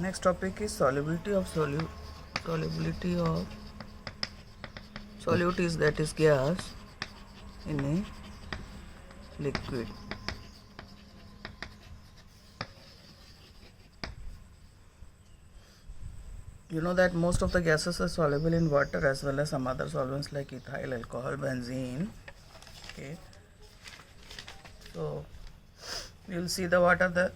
Next topic is solubility of solubility of solute is, that is gas in a liquid. You know that most of the gases are soluble in water as well as some other solvents like ethyl alcohol, benzene. Okay, so we will see what are the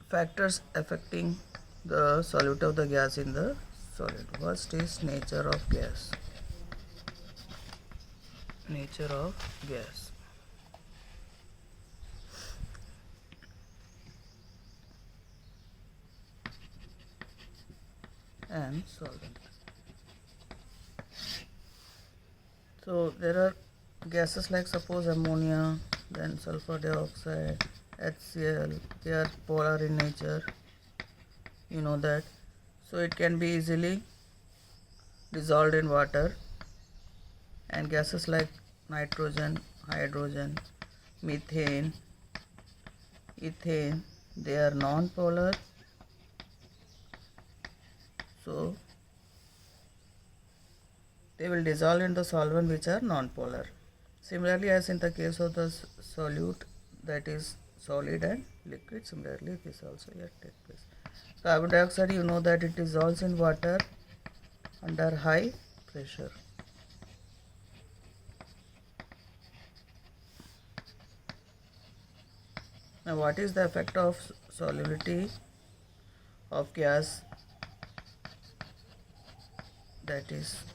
factors affecting the solubility of the gas in the solid. First is nature of gas. Nature of gas. And solvent. So there are gases like suppose ammonia, then sulfur dioxide, HCl. They are polar in nature. You know that. So it can be easily dissolved in water. And gases like nitrogen, hydrogen, methane, ethane, they are non-polar. So they will dissolve in the solvent which are non-polar. Similarly, as in the case of the solute, that is solid and liquid, similarly this also here takes place. Carbon dioxide, you know that it dissolves in water under high pressure. Now what is the effect of solubility of gas, that is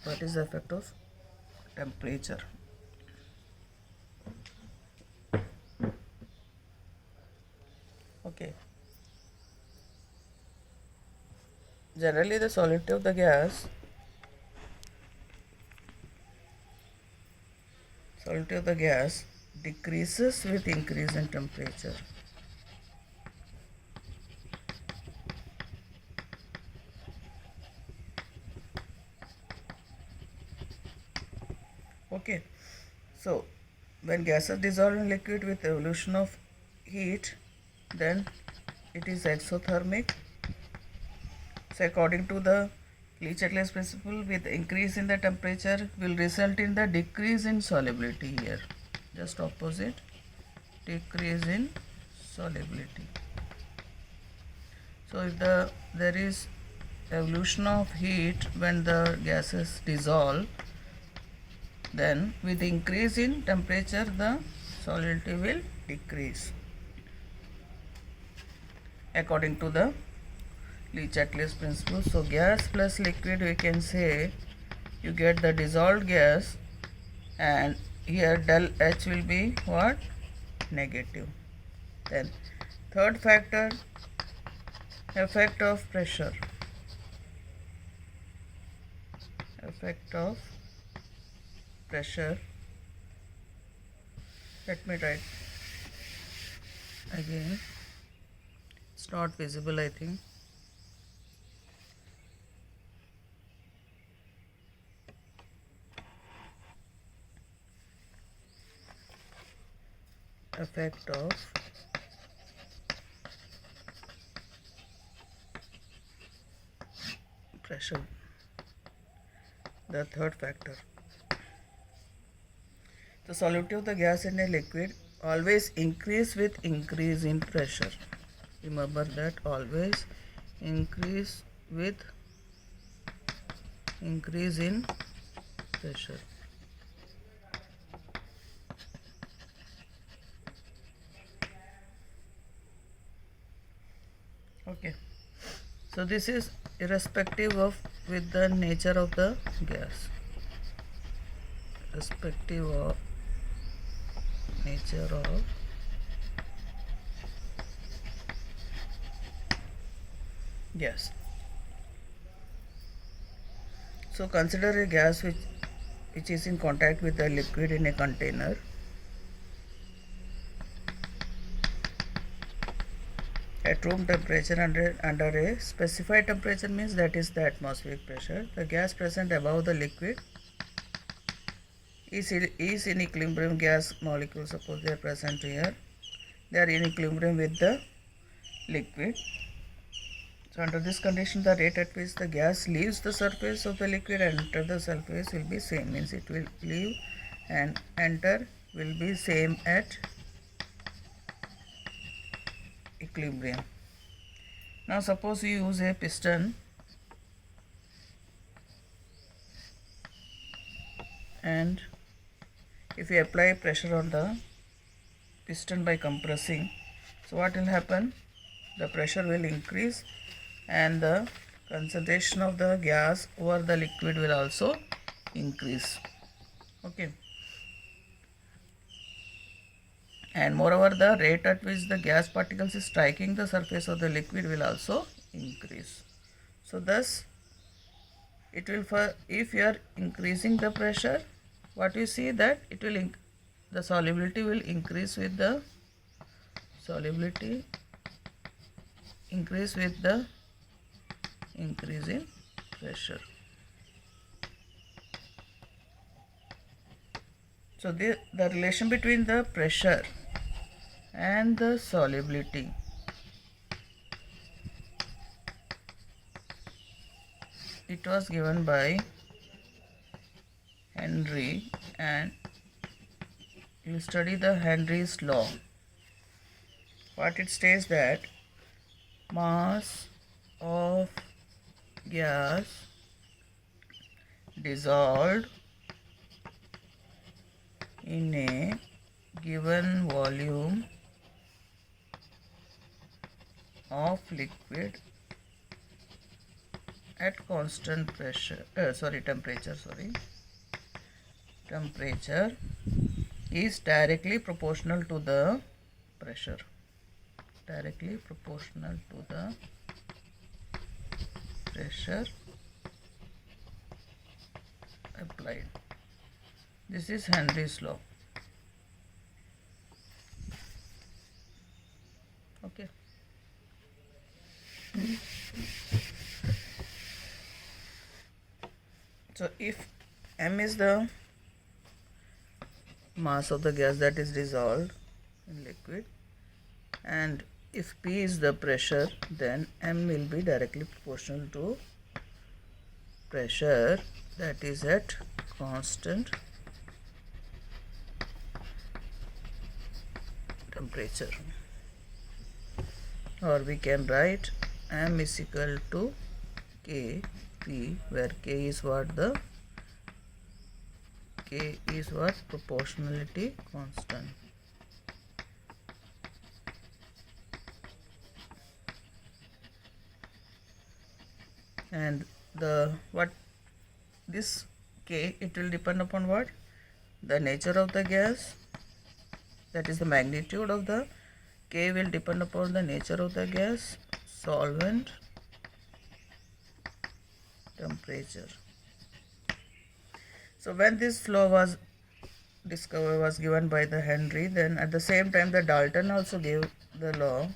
what is the effect of temperature? Okay, generally the solubility of the gas decreases with increase in temperature. Okay, so when gases dissolve in liquid with evolution of heat, then it is exothermic. So according to the Le-Chatelier's principle, with increase in the temperature will result in the decrease in solubility here. Just opposite, decrease in solubility. So if there is evolution of heat when the gases dissolve, then with increase in temperature the solubility will decrease according to the Le-Chatelier's principle. So gas plus liquid, we can say you get the dissolved gas, and here del H will be what? Negative. Then third factor, effect of pressure. Effect of pressure. Let me write again. It's not visible, I think. Effect of pressure, the third factor. The solubility of the gas in a liquid always increase with increase in pressure. Remember that, always increase with increase in pressure. Okay, so this is irrespective of with the nature of the gas, irrespective of nature of gas. So consider a gas which is in contact with a liquid in a container. At room temperature, under a specified temperature means that is the atmospheric pressure, the gas present above the liquid is in equilibrium. Gas molecules, suppose they are present here, they are in equilibrium with the liquid. So under this condition, the rate at which the gas leaves the surface of the liquid and enter the surface will be same, means it will leave and enter will be same at equilibrium. Now suppose we use a piston and if we apply pressure on the piston by compressing, so what will happen? The pressure will increase and the concentration of the gas over the liquid will also increase. Okay. And moreover, the rate at which the gas particles is striking the surface of the liquid will also increase. So thus it will, if you are increasing the pressure, what you see that it will the solubility will increase with the increase in pressure. So the relation between the pressure and the solubility it was given by Henry, and you study the Henry's law. What it states that mass of gas dissolved in a given volume of liquid at constant temperature is directly proportional to the pressure. Directly proportional to the pressure applied. This is Henry's law. Okay. So if m is the mass of the gas that is dissolved in liquid, and if P is the pressure, then m will be directly proportional to pressure that is at constant temperature. Or we can write m is equal to Kp, where K is what? Proportionality constant. And this K, it will depend upon what? The nature of the gas, that is the magnitude of the K will depend upon the nature of the gas, solvent, temperature. So when this law was given by the Henry, then at the same time the Dalton also gave the law,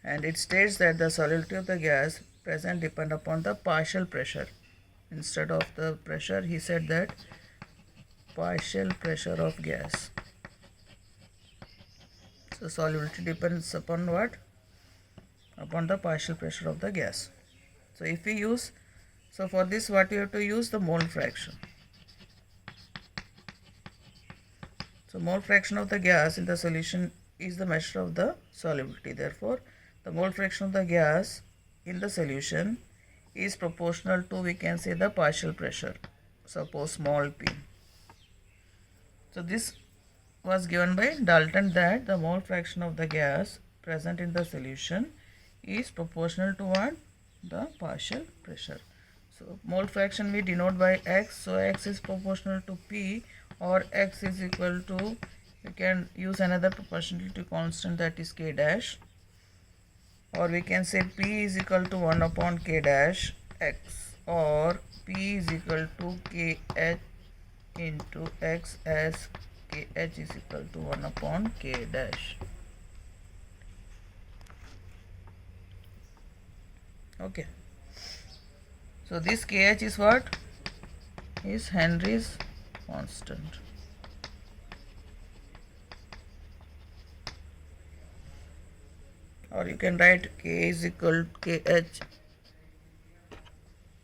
and it states that the solubility of the gas present depend upon the partial pressure. Instead of the pressure, he said that partial pressure of gas. So solubility depends upon what? Upon the partial pressure of the gas. So if we use, so for this what you have to use? The mole fraction. So mole fraction of the gas in the solution is the measure of the solubility. Therefore, the mole fraction of the gas in the solution is proportional to, we can say, the partial pressure. Suppose small p. So this was given by Dalton, that the mole fraction of the gas present in the solution is proportional to what? The partial pressure. So mole fraction we denote by x. So x is proportional to p, or x is equal to, we can use another proportionality constant, that is k dash, or we can say p is equal to 1 upon k dash x, or p is equal to kh into x, as kh is equal to 1 upon k dash. Okay. So this kh is what? Is Henry's constant. or you can write K is equal KH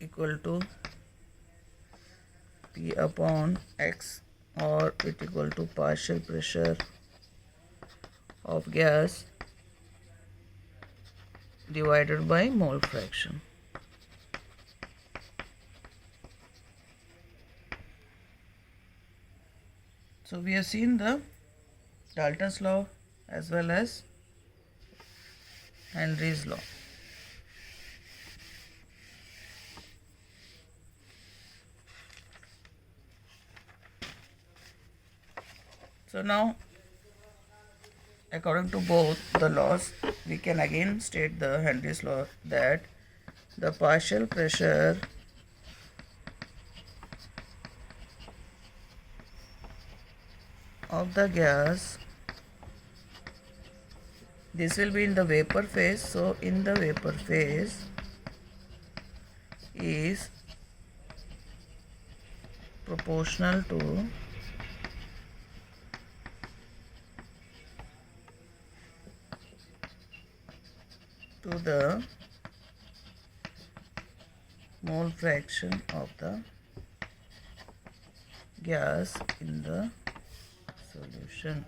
equal to P upon X, or it equal to partial pressure of gas divided by mole fraction. So we have seen the Dalton's law as well as Henry's law. So now, according to both the laws, we can again state the Henry's law that the partial pressure of the gas, this will be in the vapor phase, so in the vapor phase is proportional to the mole fraction of the gas in the solution.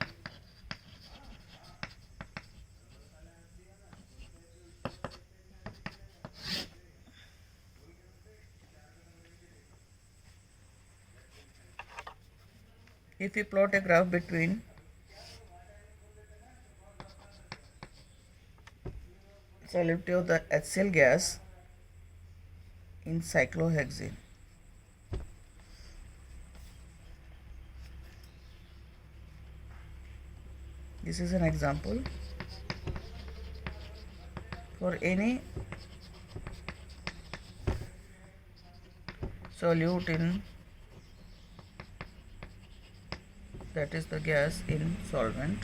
If we plot a graph between solubility of the HCl gas in cyclohexene, this is an example. For any solute in, that is the gas in solvent,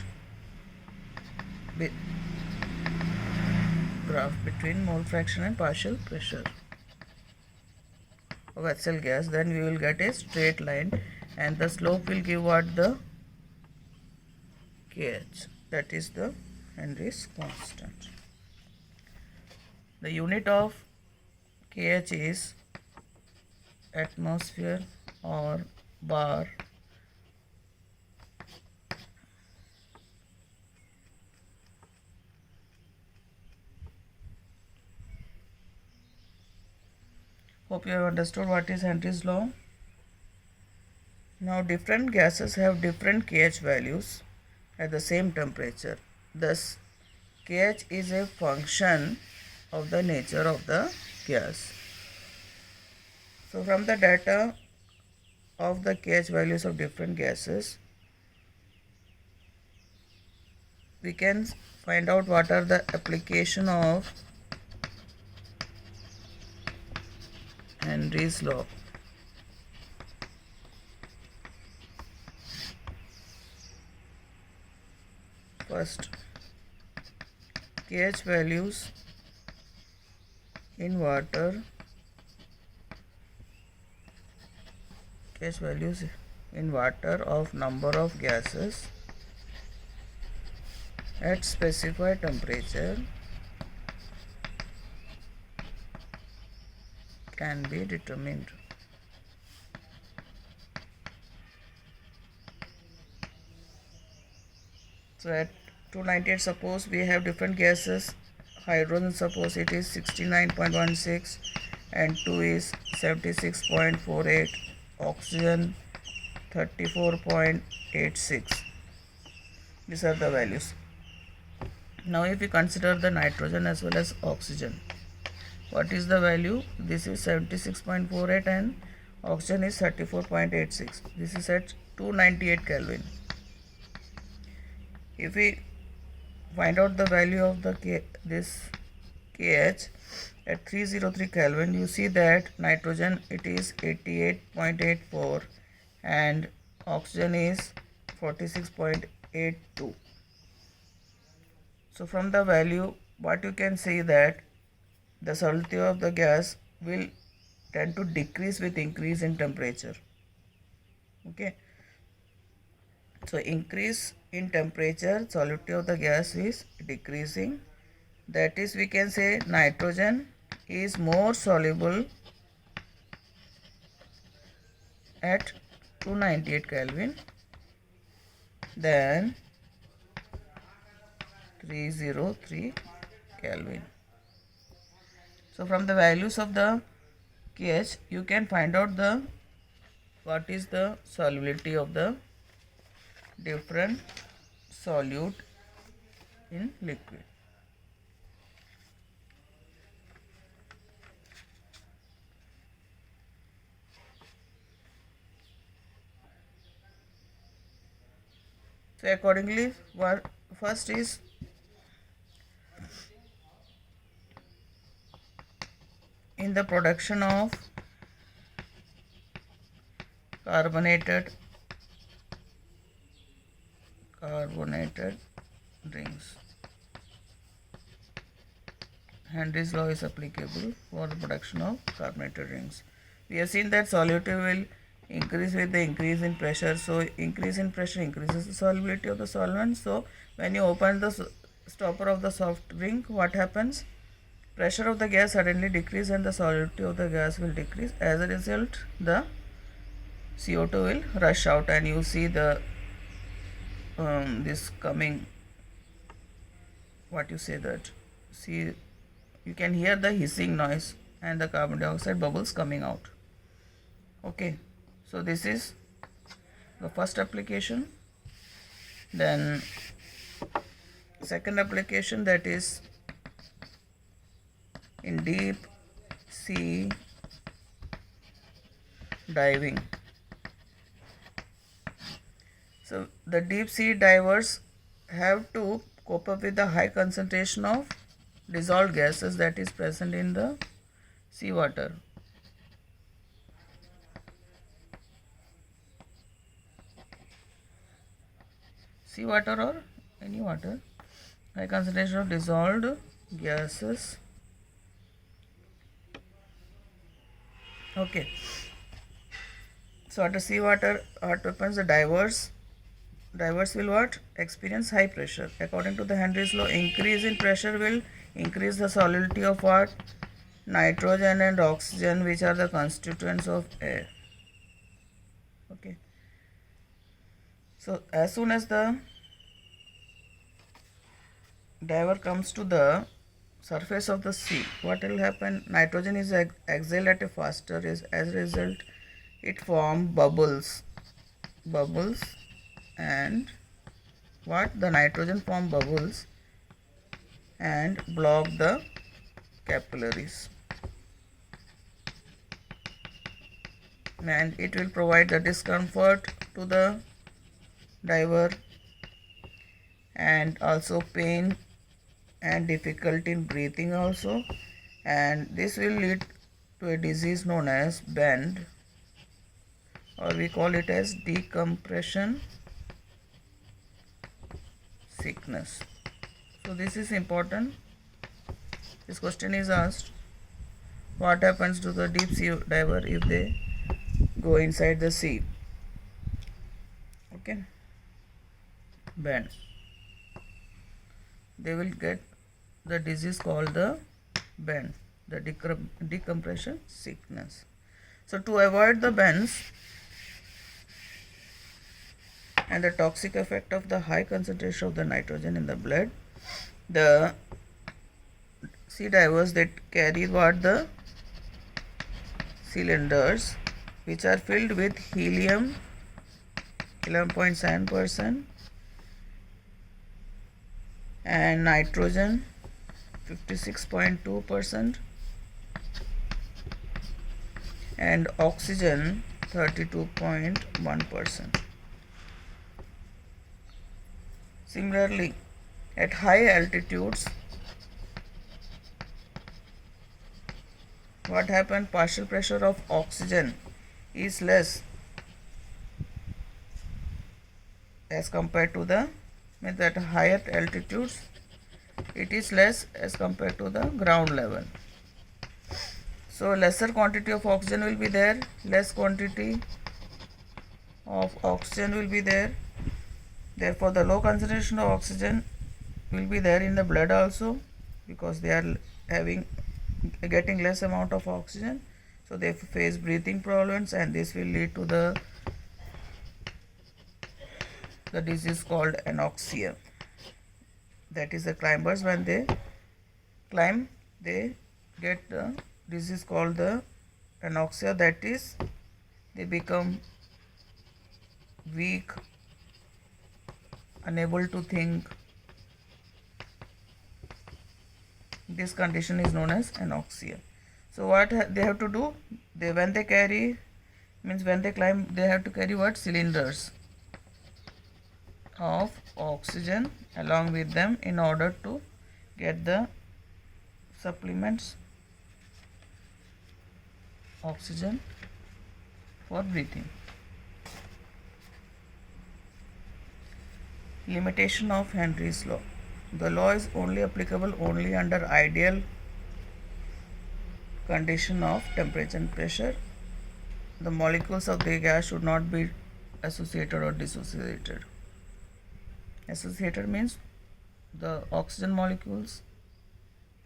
graph between mole fraction and partial pressure of HCl gas, then we will get a straight line and the slope will give what? The KH, that is the Henry's constant. The unit of KH is atmosphere or bar Hope you have understood what is Henry's law. Now different gases have different KH values at the same temperature. Thus KH is a function of the nature of the gas. So from the data of the KH values of different gases, we can find out what are the application of Henry's law. First, KH values in water, KH values in water of number of gases at specified temperature can be determined. So at 298, suppose we have different gases. Hydrogen, suppose it is 69.16 and 2 is 76.48, oxygen 34.86. These are the values. Now if we consider the nitrogen as well as oxygen, what is the value? This is 76.48 and oxygen is 34.86. This is at 298 Kelvin. If we find out the value of the this KH at 303 Kelvin, you see that nitrogen it is 88.84 and oxygen is 46.82. So from the value, what you can see that the solubility of the gas will tend to decrease with increase in temperature. Okay. So increase in temperature, solubility of the gas is decreasing, That is, we can say nitrogen is more soluble at 298 Kelvin than 303 Kelvin. So from the values of the KH, you can find out what is the solubility of the different solute in liquid. So accordingly, first is in the production of carbonated rings. Henry's law is applicable for the production of carbonated rings. We have seen that solubility will increase with the increase in pressure. So increase in pressure increases the solubility of the solvent. So when you open the stopper of the soft drink, what happens? Pressure of the gas suddenly decrease and the solubility of the gas will decrease. As a result, the CO2 will rush out, and you see the this coming, what you say that, see, you can hear the hissing noise and the carbon dioxide bubbles coming out. Okay, so this is the first application. Then second application, that is in deep sea diving. So the deep sea divers have to cope up with the high concentration of dissolved gases that is present in the seawater. Seawater or any water, high concentration of dissolved gases. Okay. So at the seawater, what happens? The divers will what? Experience high pressure. According to the Henry's law, increase in pressure will increase the solubility of what? Nitrogen and oxygen, which are the constituents of air. Okay. So as soon as the diver comes to the surface of the sea, what will happen? Nitrogen is exhaled at a faster rate. As a result, it forms bubbles, and what? The nitrogen form bubbles and block the capillaries, and it will provide the discomfort to the diver and also pain and difficulty in breathing also, and this will lead to a disease known as bend, or we call it as decompression sickness. So this is important. This question is asked, what happens to the deep sea diver if they go inside the sea? Okay, bend. They will get the disease called the bend, the decompression sickness. So to avoid the bends and the toxic effect of the high concentration of the nitrogen in the blood, the sea divers, that carry what? The cylinders which are filled with helium 11.7% and nitrogen 56.2% and oxygen 32.1%. Similarly, at high altitudes, what happens? Partial pressure of oxygen is less as compared to the, means at higher altitudes it is less as compared to the ground level. So lesser quantity of oxygen will be there, less quantity of oxygen will be there. Therefore the low concentration of oxygen will be there in the blood also, because they are getting less amount of oxygen, so they face breathing problems, and this will lead to the disease called anoxia. That is, the climbers, when they climb, they get the disease called the anoxia. That is, they become weak, unable to think. This condition is known as anoxia. So what they have to do, when they climb, they have to carry what? Cylinders of oxygen along with them in order to get the supplements oxygen for breathing. Limitation of Henry's law. The law is only applicable under ideal condition of temperature and pressure. The molecules of the gas should not be associated or dissociated. Associated means the oxygen molecules,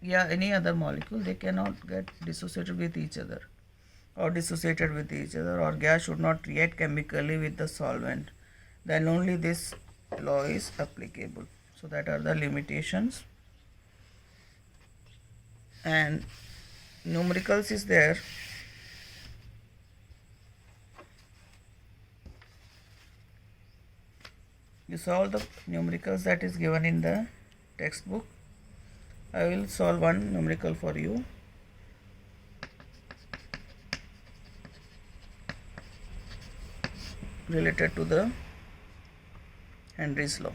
any other molecule, they cannot get dissociated with each other, or gas should not react chemically with the solvent. Then only this law is applicable. So that are the limitations. And numericals is there. You solve the numericals that is given in the textbook. I will solve one numerical for you. Related to the Henry's law.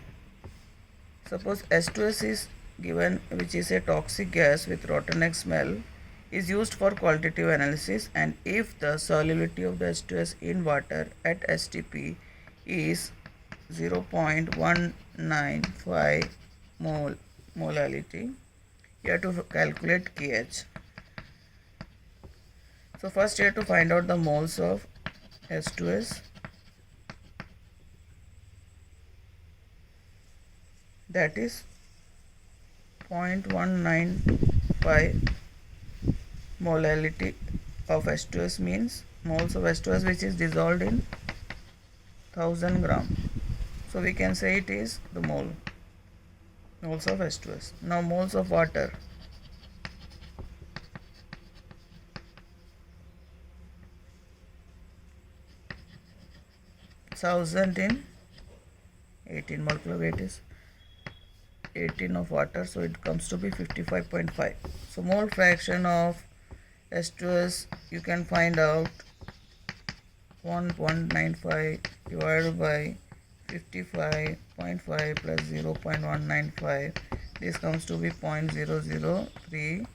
Suppose H2S is given, which is a toxic gas with rotten egg smell, is used for qualitative analysis, and if the solubility of the H2S in water at STP is 0.195 molality, you have to calculate KH. So first you have to find out the moles of H2S. That is 0.195 molality of H2S, means moles of H2S which is dissolved in 1000 gram. So we can say it is the moles of H2S. Now moles of water. Thousand in 18, molecular weight is 18 of water, so it comes to be 55.5. So mole fraction of H2S you can find out 1.95 divided by 55.5 plus 0.195. This comes to be 0.0035.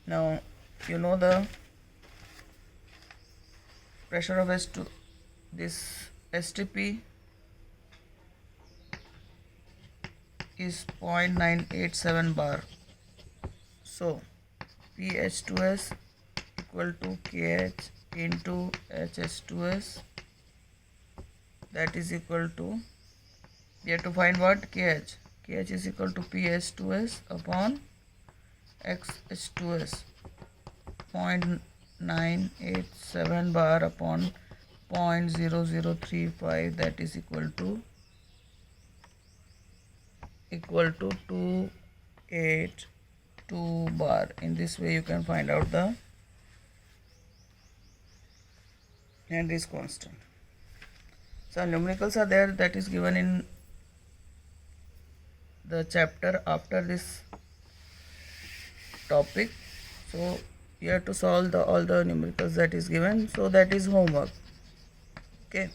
Now you know the pressure of H2, this STP is 0.987 bar. So PH2S equal to KH into HS2S, that is equal to, we have to find what? KH. KH is equal to PH2S upon XH2S, 0.987 bar upon 0.0035, that is equal to 282 bar. In this way you can find out the Henry's constant. So numericals are there, that is given in the chapter after this topic. So you have to solve all the numericals that is given. So that is homework. Okay.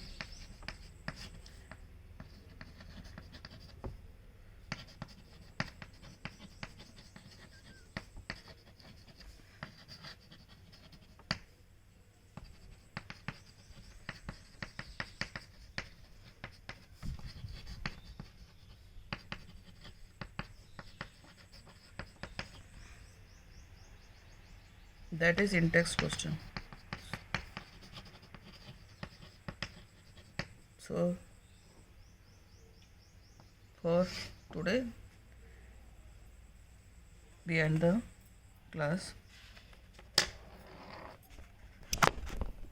That is in text question. So for today We end the class.